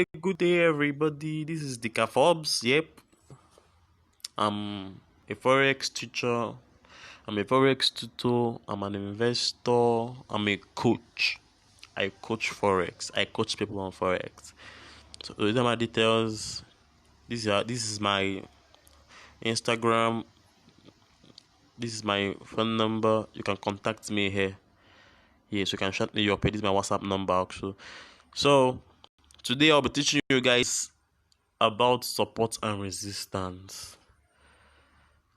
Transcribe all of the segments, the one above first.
Good day, everybody. This is Dika Forbes. Yep, I'm a forex teacher. I'm a forex tutor. I'm an investor. I'm a coach. I coach forex. I coach people on forex. So those are my details. This is my Instagram. This is my phone number. You can contact me here. Yes, you can chat me up. This is my WhatsApp number also. So today I'll be teaching you guys about support and resistance.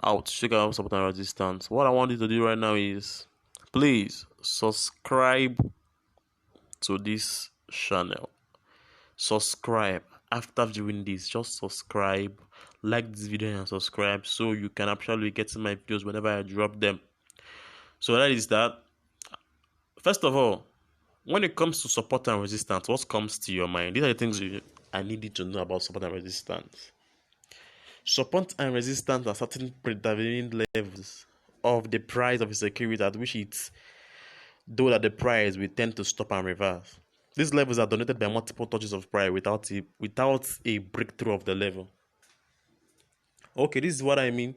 How to check out support and resistance. What I want you to do right now is please subscribe to this channel. Subscribe after viewing this. Just subscribe, like this video and subscribe so you can actually get my videos whenever I drop them. So that is that. First of all, when it comes to support and resistance, what comes to your mind? These are the things I need you to know about support and resistance. Support and resistance are certain predetermined levels of the price of a security at which it's though that the price will tend to stop and reverse. These levels are dominated by multiple touches of price without a breakthrough of the level. Okay, this is what I mean.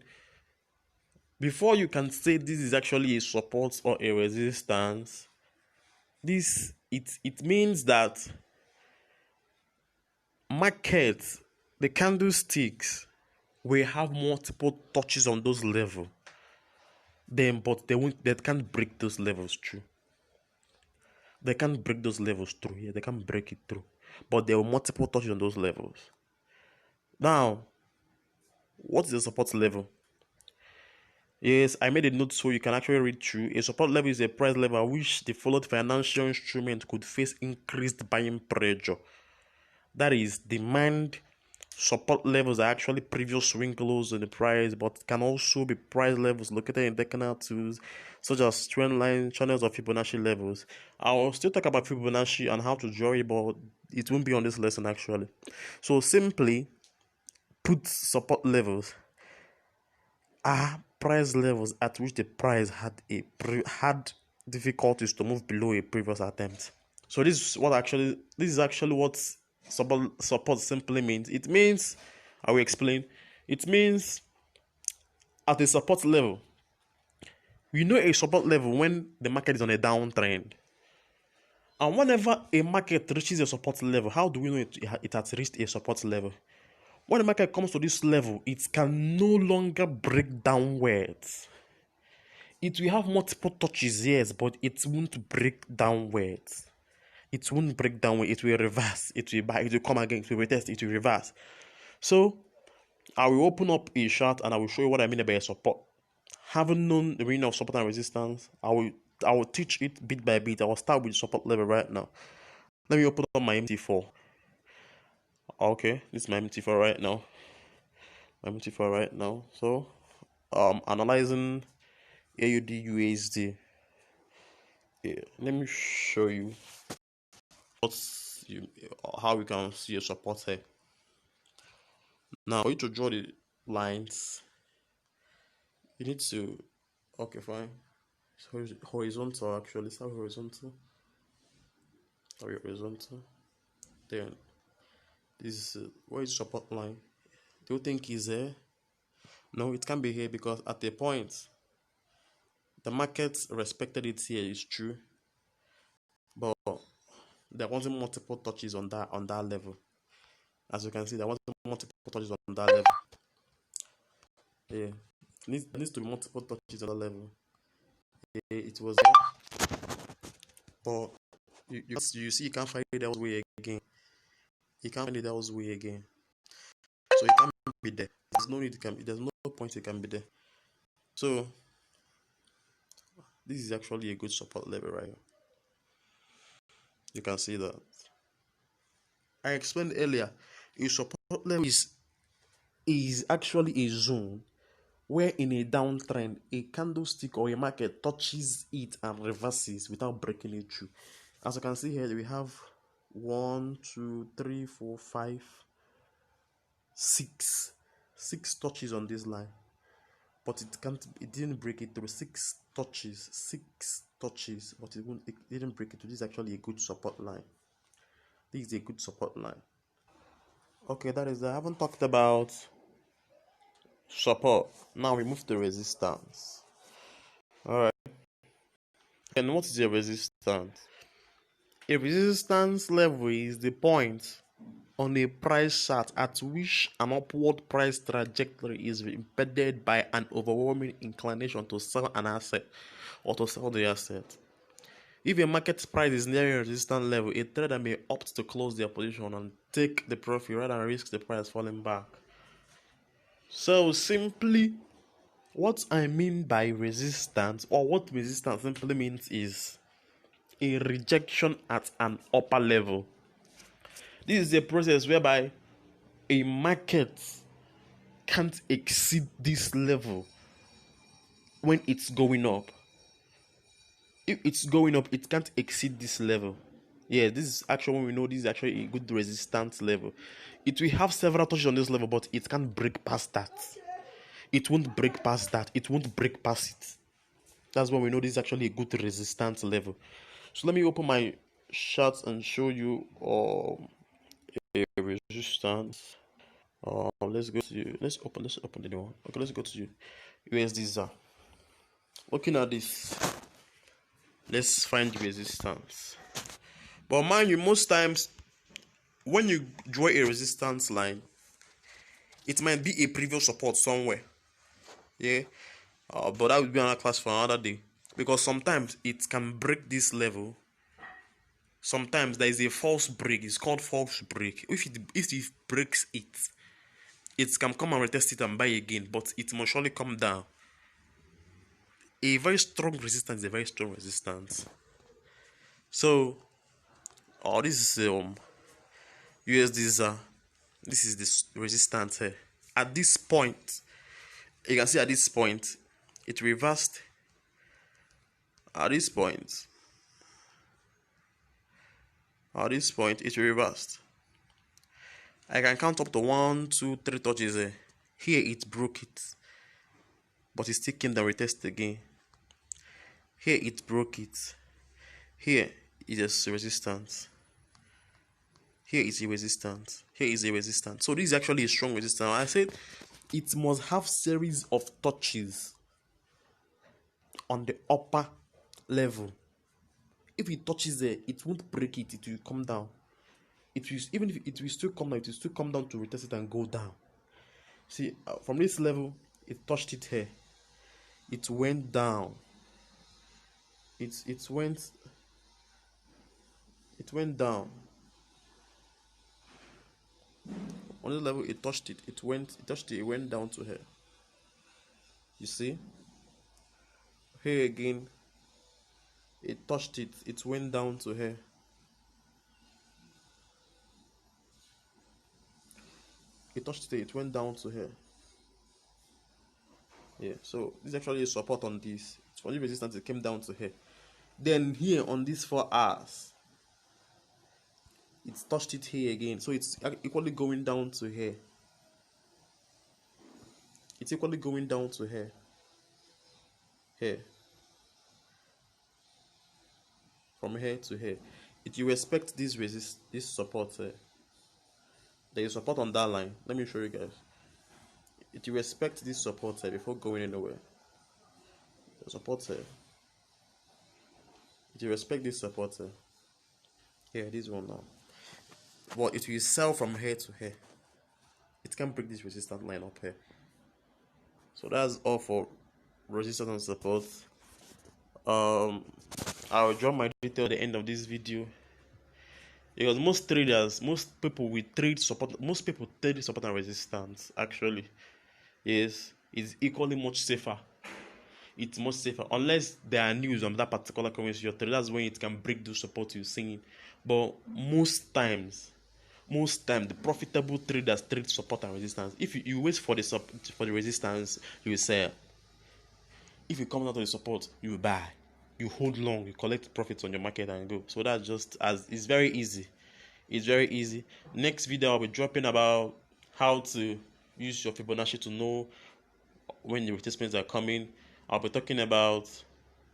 Before you can say this is actually a support or a resistance, it means that markets, the candlesticks, will have multiple touches on those levels. But they can't break those levels through. They can't break those levels through. Yeah, they can't break it through. But there are multiple touches on those levels. Now, what is the support level? Yes, I made a note so you can actually read through. A support level is a price level at which the followed financial instrument could face increased buying pressure. That is, demand support levels are actually previous swing lows in the price, but can also be price levels located in decadal tools such as trend line channels of Fibonacci levels. I'll still talk about Fibonacci and how to draw it, but it won't be on this lesson actually. So simply put, support levels are price levels at which the price had difficulties to move below a previous attempt. So this is actually what support simply means. It means, I will explain. It means at a support level, we know a support level when the market is on a downtrend. And whenever a market reaches a support level, how do we know it has reached a support level? When the market comes to this level, it can no longer break downwards. It will have multiple touches, yes, but it won't break downwards. It won't break down. It will reverse. It will come again. It will retest. It will reverse. So I will open up a chart and I will show you what I mean by a support. Having known the meaning of support and resistance, I will teach it bit by bit. I will start with support level right now. Let me open up my MT4. Okay, this is my MT4 right now. So analyzing AUD USD. Yeah, let me show you how we can see a support here. Now, for you to draw the lines, you need to, okay, fine. So horizontal actually, start horizontal. Then this is where is support line? Do you think is there? No, it can't be here because at the point the market respected it here is true, but there wasn't multiple touches on that level. As you can see, there wasn't multiple touches on that level. Yeah, there needs to be multiple touches on that level. Yeah, it was there, but you see, you can't find it elsewhere again. You can't find it elsewhere again. So it can't be there. There's no need. There's no point it can be there. So this is actually a good support level right here. You can see that. I explained earlier, a support level is actually a zone where in a downtrend, a candlestick or a market touches it and reverses without breaking it through. As you can see here, we have 1, 2, 3, 4, 5, 6 touches on this line, but it didn't break it through. 6 touches, but it didn't break it through. This is actually a good support line. This is a good support line. Okay, that is, I haven't talked about support. Now we move to resistance. Alright. And what is a resistance? A resistance level is the point on a price chart at which an upward price trajectory is impeded by an overwhelming inclination to sell an asset or to sell the asset. If a market price is nearing a resistance level, a trader may opt to close their position and take the profit rather than risk the price falling back. So simply, what I mean by resistance, or what resistance simply means, is a rejection at an upper level. This is a process whereby a market can't exceed this level when it's going up. If it's going up, it can't exceed this level. Yeah, this is actually when we know this is actually a good resistance level. It will have several touches on this level, but it can't break past that. It won't break past that. It won't break past it. That's when we know this is actually a good resistance level. So let me open my charts and show you a resistance. Let's open the new one. Okay, let's go to USD ZAR. Looking at this, let's find resistance. But mind you, most times when you draw a resistance line, it might be a previous support somewhere. Yeah, but that would be another class for another day, because sometimes it can break this level. Sometimes there is a false break. It's called false break. If it breaks it, it can come and retest it and buy again, but it must surely come down. A very strong resistance is a very strong resistance. So, this is USD ZAR. This is the resistance here. At this point, you can see at this point, it reversed. At this point, it reversed. I can count up to 1, 2, 3 touches here. Here it broke it, but it still came down, retest again. Here it broke it. Here is a resistance. Here is a resistance. Here is a resistance. So this is actually a strong resistance. I said it must have series of touches on the upper level. If it touches there, it won't break it. It will come down. It will, even if it will still come down, it will still come down to retest it and go down. See, from this level, it touched it here. It went down. It went down. On this level, it touched it. It went down to here. You see? Here again, it touched it. It went down to here. It touched it. It went down to here. Yeah. So this is actually a support on this. It's for the resistance. It came down to here. Then here on these 4 hours, it touched it here again. So it's equally going down to here. It's equally going down to here. Here. From here to here. If you respect this support here, there is support on that line. Let me show you guys. If you respect this support here before going anywhere, the support here. If you respect this support here, this one now. But it will sell from here to here. It can break this resistance line up here. So that's all for resistance and support. I'll drop my detail at the end of this video, because most people will trade support. Most people trade support and resistance. Actually, is equally much safer. It's much safer, unless there are news on that particular currency you're trading. That's when it can break the support you're seeing. But most times, the profitable traders trade support and resistance. If you wait for the resistance, you will sell. If you come down to the support, you will buy. You hold long, you collect profits on your market and go. So that's just it's very easy. It's very easy. Next video I'll be dropping about how to use your Fibonacci to know when the retracements are coming. I'll be talking about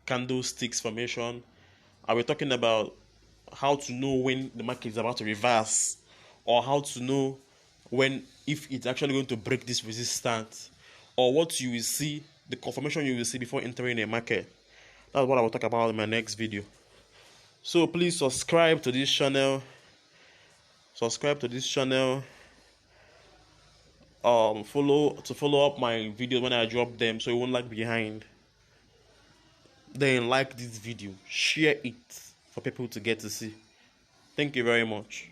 candlesticks formation. I'll be talking about how to know when the market is about to reverse, or how to know when if it's actually going to break this resistance, or what you will see, the confirmation you will see before entering a market. That's what I will talk about in my next video. So please subscribe to this channel. Follow up my videos when I drop them, so you won't lag behind. Then like this video, share it for people to get to see. Thank you very much.